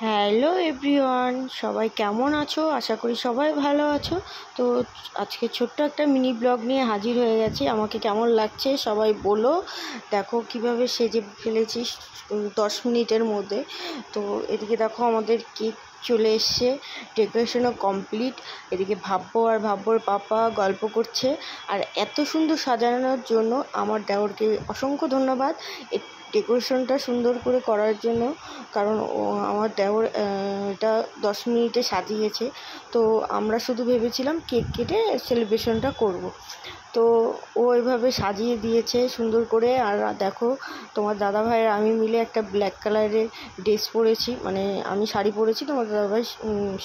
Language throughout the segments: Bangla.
হ্যালো এভরিওয়ান, সবাই কেমন আছো? আশা করি সবাই ভালো আছো। তো আজকে ছোট্ট একটা মিনি ব্লগ নিয়ে হাজির হয়ে গেছি। আমাকে কেমন লাগছে সবাই বলো। দেখো কিভাবে সেজে ফেলেছি 10 মিনিটের মধ্যে। তো এদিকে দেখো আমাদের কেক চলে এসছে, ডেকোরেশনও কমপ্লিট। এদিকে ভাব্বো আর ভাব্বোর পাপা গল্প করছে। আর এত সুন্দর সাজানোর জন্য আমার দেওরকে অসংখ্য ধন্যবাদ ডেকোরেশনটা সুন্দর করে করার জন্য। কারণ আমার দেওর এটা 10 মিনিটে সাজিয়েছে। তো আমরা শুধু ভেবেছিলাম কেক কেটে সেলিব্রেশনটা করব। তো ও এভাবে সাজিয়ে দিয়েছে সুন্দর করে। আর দেখো তোমার দাদাভাইয়ের আমি মিলে একটা ব্ল্যাক কালারের ড্রেস পরেছি, মানে আমি শাড়ি পরেছি, তোমার দাদাভাই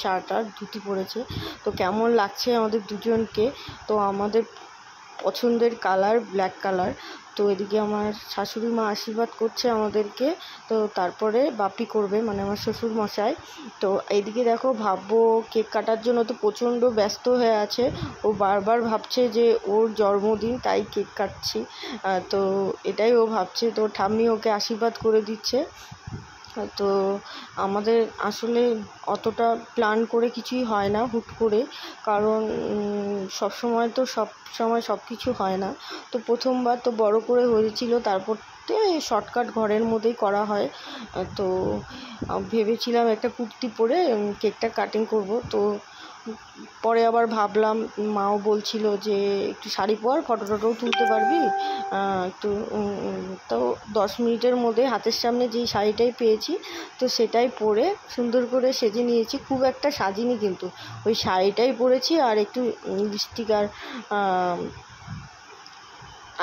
শার্ট আর ধুতি পরেছে। তো কেমন লাগছে আমাদের দুজনকে? তো আমাদের পছন্দের কালার ব্ল্যাক কালার। তো এদিকে আমার শাশুড়ি মা আশীর্বাদ করছে আমাদেরকে। তো তারপরে বাপি করবে, মানে আমার শ্বশুর মশাই। তো এইদিকে দেখো ভাব্বো কেক কাটার জন্য তো প্রচণ্ড ব্যস্ত হয়ে আছে। ও বারবার ভাবছে যে ওর জন্মদিন, তাই কেক কাটছি। তো এটাই ও ভাবছে। তো ঠাম্মি ওকে আশীর্বাদ করে দিচ্ছে। তো আমাদের আসলে অতটা প্ল্যান করে কিছুই হয় না, হুট করে। কারণ সব সময় সব কিছু হয় না। তো প্রথমবার তো বড় করে হয়েছিল, তারপর শর্টকাট ঘরের মধ্যেই করা হয়। তো ভেবেছিলাম একটা কুর্তি পরে কেকটা কাটিং করব। তো পরে আবার ভাবলাম, মাও বলছিল যে একটু শাড়ি পর, ফটো টটোও তুলতে পারবি একটু। তো 10 মিনিটের মধ্যে হাতের সামনে যেই শাড়িটাই পেয়েছি, তো সেটাই পরে সুন্দর করে সেজে নিয়েছি। খুব একটা সাজিনি, কিন্তু ওই শাড়িটাই পরেছি আর একটু লিপস্টিক আর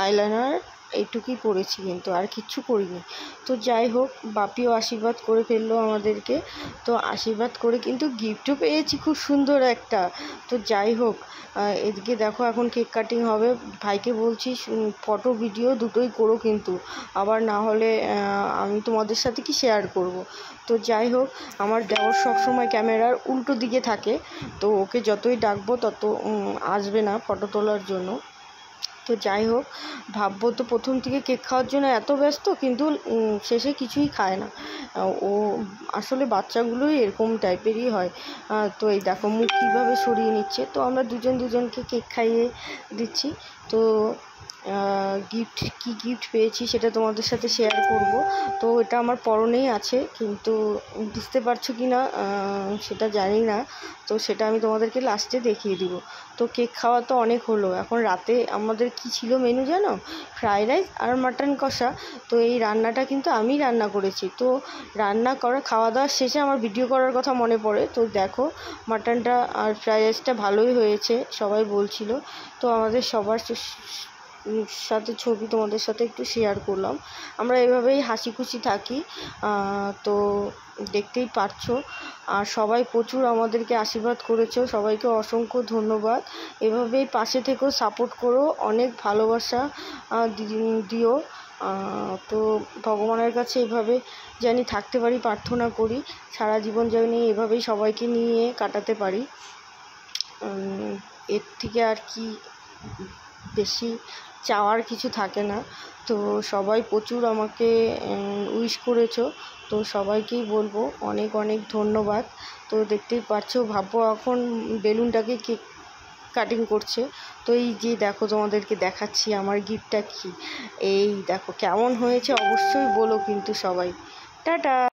আইলাইনার এইটুকুই পরেছি, কিন্তু আর কিচ্ছু করিনি। তো যাই হোক, বাপিও আশীর্বাদ করে ফেললো আমাদেরকে। তো আশীর্বাদ করে কিন্তু গিফটও পেয়েছি খুব সুন্দর একটা। তো যাই হোক, এদিকে দেখো এখন কেক কাটিং হবে। ভাইকে বলছি ফটো ভিডিও দুটোই করো, কিন্তু আবার না হলে আমি তোমাদের সাথে কি শেয়ার করব। তো যাই হোক, আমার দেওর সবসময় ক্যামেরার উল্টো দিকে থাকে। তো ওকে যতই ডাকবো তত আসবে না ফটো তোলার জন্য। তো যাই হোক, ভাব্বো তো প্রথম থেকে কেক খাওয়ার জন্য এত ব্যস্ত, কিন্তু শেষে কিছুই খায় না। ও আসলে বাচ্চাগুলোই এরকম টাইপেরই হয়। তো এই দেখো মুখ কীভাবে সরিয়ে নিচ্ছে। তো আমরা দুজনকে কেক খাইয়ে দিচ্ছি। তো গিফট পেয়েছি সেটা তোমাদের সাথে শেয়ার করব। তো এটা আমার পরনেই আছে, কিন্তু বুঝতে পারছো কি না সেটা জানি না। তো সেটা আমি তোমাদেরকে লাস্টে দেখিয়ে দিব। তো কেক খাওয়া তো অনেক হলো। এখন রাতে আমাদের কি ছিল মেনু জানো? ফ্রাইড রাইস আর মাটন কষা। তো এই রান্নাটা কিন্তু আমি রান্না করেছি। তো খাওয়া দাওয়ার শেষে আমার ভিডিও করার কথা মনে পড়ে। তো দেখো মাটনটা আর ফ্রাইড রাইসটা ভালোই হয়েছে, সবাই বলছিল। তো আমাদের সবার সাথে ছবি তোমাদের সাথে একটু শেয়ার করলাম। আমরা এভাবেই হাসি খুশি থাকি। তো দেখতেই পারছো। আর সবাই প্রচুর আমাদেরকে আশীর্বাদ করেছো, সবাইকে অসংখ্য ধন্যবাদ। এভাবেই পাশে থেকেও সাপোর্ট করো, অনেক ভালোবাসা দিও। তো ভগবানের কাছে এভাবে জানি থাকতে পারি, প্রার্থনা করি সারা জীবন জানি এভাবেই সবাইকে নিয়ে কাটাতে পারি। এর থেকে আর কি বেশি চাওয়ার কিছু থাকে না। তো সবাই প্রচুর আমাকে উইশ করেছো। তো সবাইকেই বলবো অনেক অনেক ধন্যবাদ। তো দেখতেই পারছো ভাব্বো এখন বেলুনটাকে কেক কাটিং করছে। তো এই যে দেখো তোমাদেরকে দেখাচ্ছি আমার গিফটটা কি। এই দেখো কেমন হয়েছে অবশ্যই বলো কিন্তু সবাই। টাটা।